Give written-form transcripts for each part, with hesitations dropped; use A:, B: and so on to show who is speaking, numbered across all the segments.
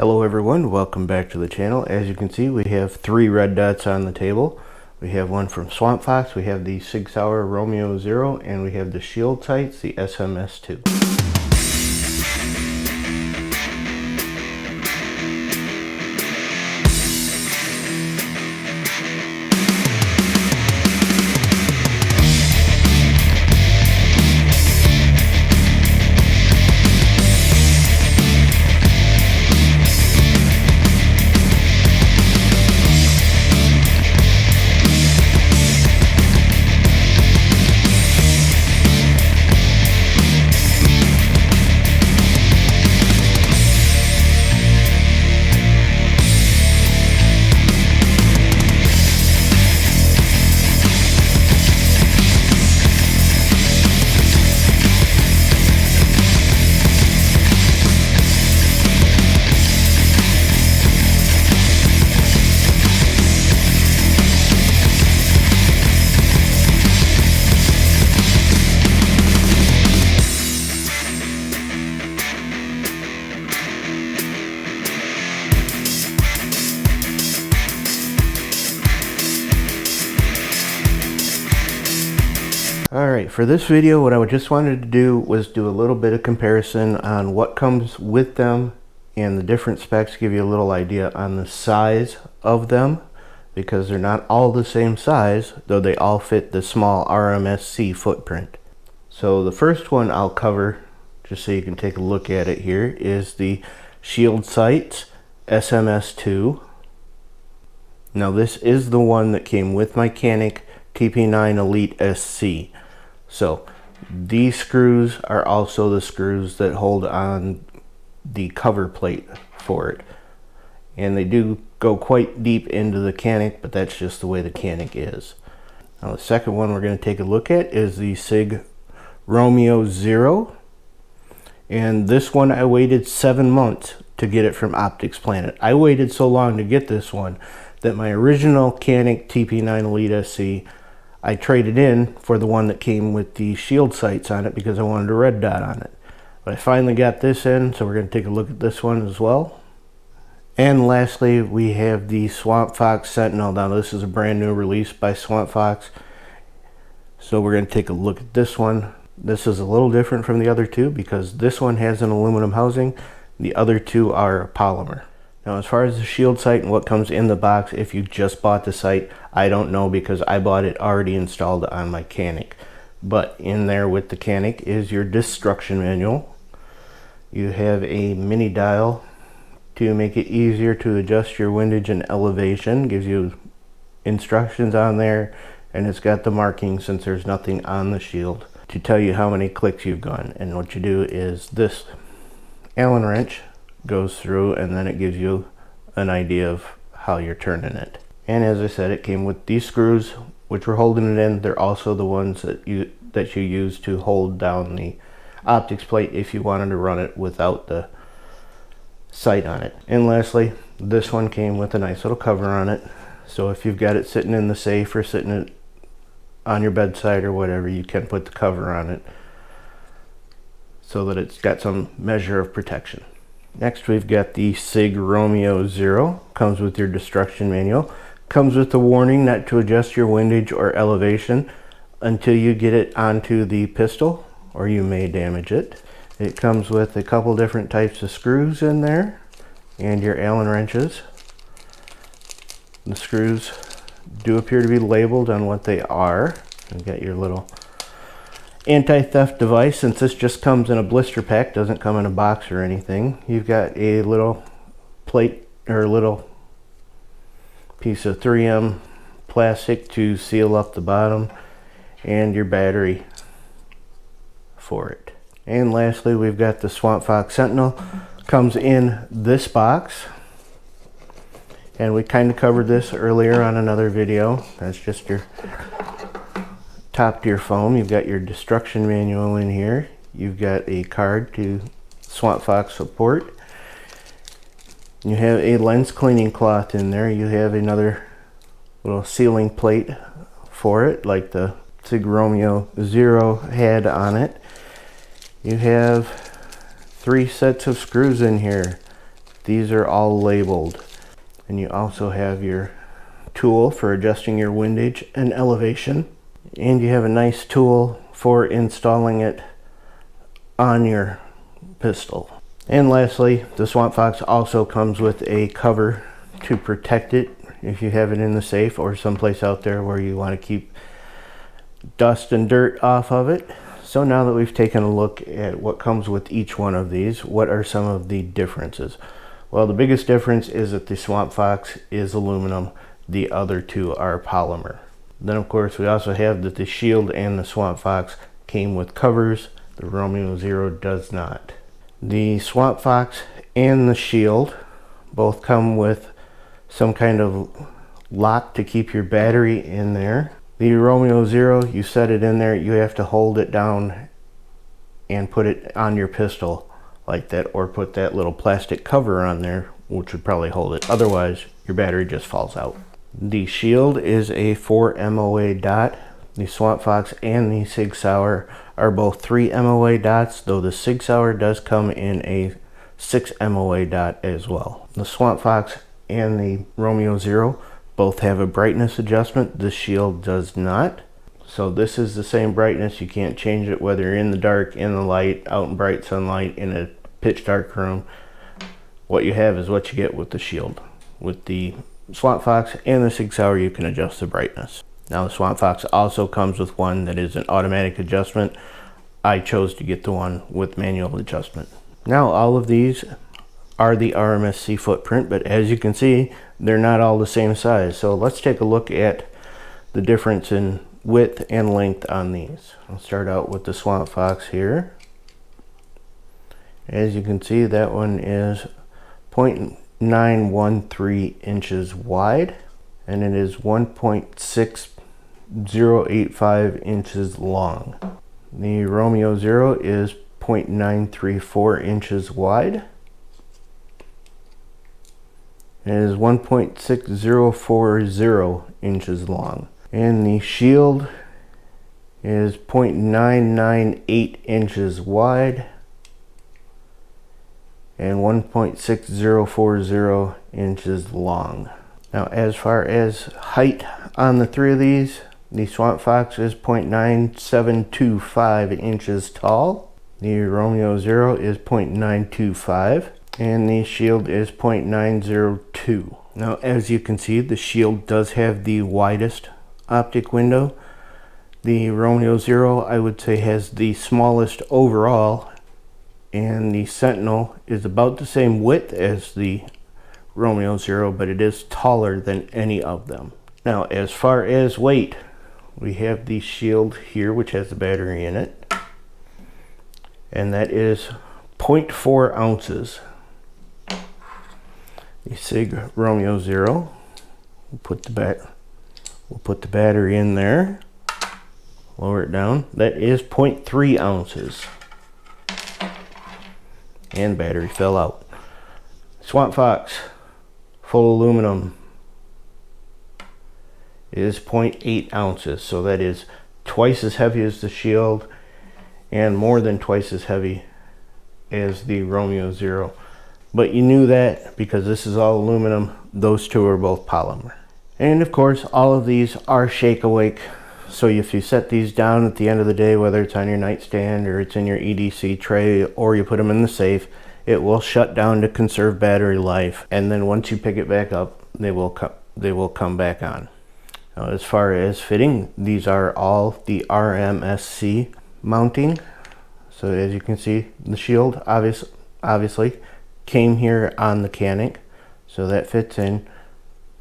A: Hello everyone, welcome back to the channel. As you can see, we have 3 red dots on the table. We have one from Swampfox, we have the Sig Sauer RomeoZero, and we have the Shield Sights, the SMS2. Alright, for this video what I just wanted to do was do a little bit of comparison on what comes with them and the different specs, give you a little idea on the size of them, because they're not all the same size, though they all fit the small RMSC footprint. So the first one I'll cover, just so you can take a look at it here, is the Shield Sights SMS2. Now this is the one that came with my Canik TP9 Elite SC. So these screws are also the screws that hold on the cover plate for it, and they do go quite deep into the Canik, but that's just the way the Canik is. Now the second one we're going to take a look at is the Sig RomeoZero, and this one I waited 7 months to get it from Optics Planet. I waited so long to get this one that my original Canik TP9 Elite SC I traded in for the one that came with the Shield Sights on it because I wanted a red dot on it. But I finally got this in, so we're going to take a look at this one as well. And lastly, we have the Swampfox Sentinel. Now this is a brand new release by Swampfox, so we're going to take a look at this one. This is a little different from the other two because this one has an aluminum housing, the other two are polymer. Now as far as the Shield Sight and what comes in the box, if you just bought the sight, I don't know because I bought it already installed on my Canik. But in there with the Canik is your destruction manual. You have a mini dial to make it easier to adjust your windage and elevation. Gives you instructions on there, and it's got the marking, since there's nothing on the shield, to tell you how many clicks you've gone. And what you do is this Allen wrench goes through, and then it gives you an idea of how you're turning it. And as I said, it came with these screws which were holding it in. They're also the ones that you use to hold down the optics plate if you wanted to run it without the sight on it. And lastly, this one came with a nice little cover on it, so if you've got it sitting in the safe or sitting on your bedside or whatever, you can put the cover on it so that it's got some measure of protection. Next we've got the Sig RomeoZero. Comes with your destruction manual. Comes with the warning not to adjust your windage or elevation until you get it onto the pistol, or you may damage it. It comes with a couple different types of screws in there and your Allen wrenches. The screws do appear to be labeled on what they are. You've got your little anti-theft device, since this just comes in a blister pack, doesn't come in a box or anything. You've got a little plate or a little piece of 3M plastic to seal up the bottom, and your battery for it. And lastly, we've got the Swampfox Sentinel. Comes in this box, and we kind of covered this earlier on another video. That's just your top tier foam. You've got your destruction manual in here. You've got a card to Swampfox support. You have a lens cleaning cloth in there. You have another little sealing plate for it, like the Sig RomeoZero had on it. You have 3 sets of screws in here. These are all labeled. And you also have your tool for adjusting your windage and elevation. And you have a nice tool for installing it on your pistol. And lastly, the Swampfox also comes with a cover to protect it if you have it in the safe or someplace out there where you want to keep dust and dirt off of it. So now that we've taken a look at what comes with each one of these, what are some of the differences? Well, the biggest difference is that the Swampfox is aluminum, the other two are polymer. Then of course we also have that the Shield and the Swampfox came with covers, the RomeoZero does not. The Swampfox and the Shield both come with some kind of lock to keep your battery in there. The RomeoZero, you set it in there, you have to hold it down and put it on your pistol like that, or put that little plastic cover on there, which would probably hold it. Otherwise, your battery just falls out. The Shield is a 4 MOA dot. The Swampfox and the Sig Sauer are both 3 MOA dots, though the Sig Sauer does come in a 6 MOA dot as well. The Swampfox and the RomeoZero both have a brightness adjustment. The Shield does not. So this is the same brightness. You can't change it whether you're in the dark, in the light, out in bright sunlight, in a pitch dark room. What you have is what you get with the Shield. With the Swampfox and the Sig Sauer, you can adjust the brightness. Now the Swampfox also comes with one that is an automatic adjustment. I chose to get the one with manual adjustment. Now all of these are the RMSC footprint, but as you can see, they're not all the same size. So let's take a look at the difference in width and length on these. I'll start out with the Swampfox here. As you can see, that one is 0.913 inches wide, and it is 1.6085 inches long. The RomeoZero is 0.934 inches wide. It is 1.6040 inches long. And the Shield is 0.998 inches wide and 1.6040 inches long. Now as far as height on the three of these, the Swampfox is 0.9725 inches tall. The RomeoZero is 0.925. And the Shield is 0.902. Now as you can see, the Shield does have the widest optic window. The RomeoZero, I would say, has the smallest overall, and the Sentinel is about the same width as the RomeoZero, but it is taller than any of them. Now as far as weight, we have the Shield here, which has the battery in it, and that is 0.4 ounces. The Sig RomeoZero, we'll put the battery in there, lower it down. That is 0.3 ounces. And battery fell out. Swampfox, full aluminum, is 0.8 ounces. So that is twice as heavy as the Shield and more than twice as heavy as the RomeoZero. But you knew that because this is all aluminum. Those two are both polymer. And of course, all of these are shake awake. So if you set these down at the end of the day, whether it's on your nightstand or it's in your EDC tray or you put them in the safe, it will shut down to conserve battery life. And then once you pick it back up, they will come back on. Now, as far as fitting, these are all the RMSC mounting. So as you can see, the Shield obviously came here on the Canik, so that fits in.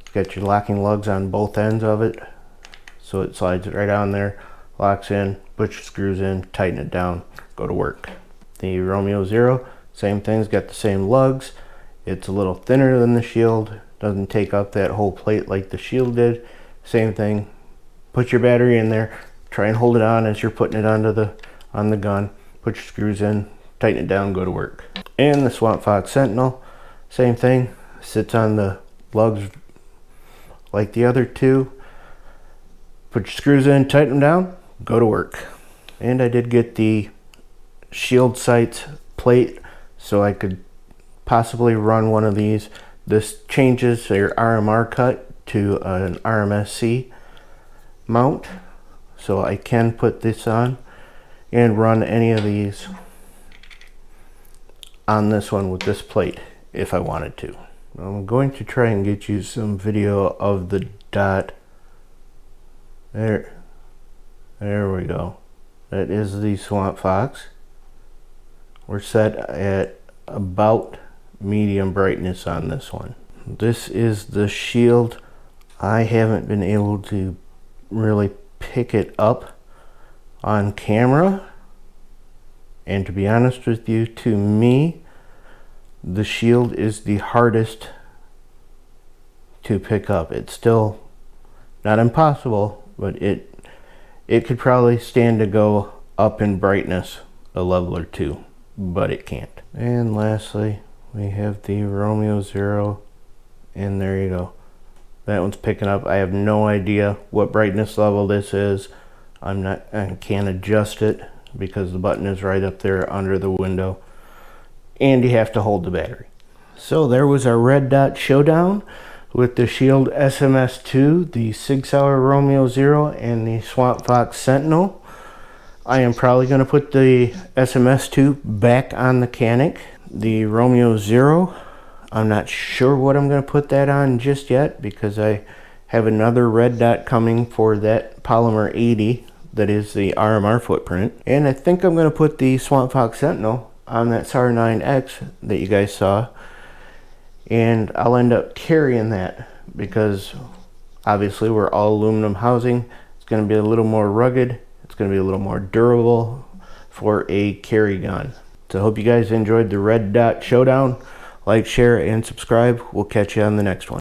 A: It's got your locking lugs on both ends of it, so it slides right on there, locks in, put your screws in, tighten it down, go to work. The RomeoZero, same thing, it's got the same lugs. It's a little thinner than the Shield, doesn't take up that whole plate like the Shield did. Same thing, put your battery in there, try and hold it on as you're putting it on the gun, put your screws in, tighten it down, go to work. And the Swampfox Sentinel, same thing, sits on the lugs like the other two. Put your screws in, tighten them down, go to work. And I did get the Shield Sights plate so I could possibly run one of these. This changes their RMR cut to an RMSC mount, so I can put this on and run any of these on this one with this plate if I wanted to. I'm going to try and get you some video of the dot. There we go. That is the Swampfox. We're set at about medium brightness on this one. This is the Shield. I haven't been able to really pick it up on camera, and to be honest with you, to me the Shield is the hardest to pick up. It's still not impossible, but it could probably stand to go up in brightness a level or two, but it can't. And lastly, we have the RomeoZero, and there you go. That one's picking up. I have no idea what brightness level this is. I can't adjust it because the button is right up there under the window, and you have to hold the battery. So there was our red dot showdown with the Shield SMS2, the Sig Sauer RomeoZero, and the Swampfox Sentinel. I am probably going to put the SMS2 back on the Canik. The RomeoZero, I'm not sure what I'm going to put that on just yet, because I have another red dot coming for that polymer 80 that is the RMR footprint. And I think I'm going to put the Swampfox Sentinel on that SAR 9X that you guys saw, and I'll end up carrying that because obviously we're all aluminum housing. It's going to be a little more rugged, it's going to be a little more durable for a carry gun. So I hope you guys enjoyed the red dot showdown. Like, share, and subscribe. We'll catch you on the next one.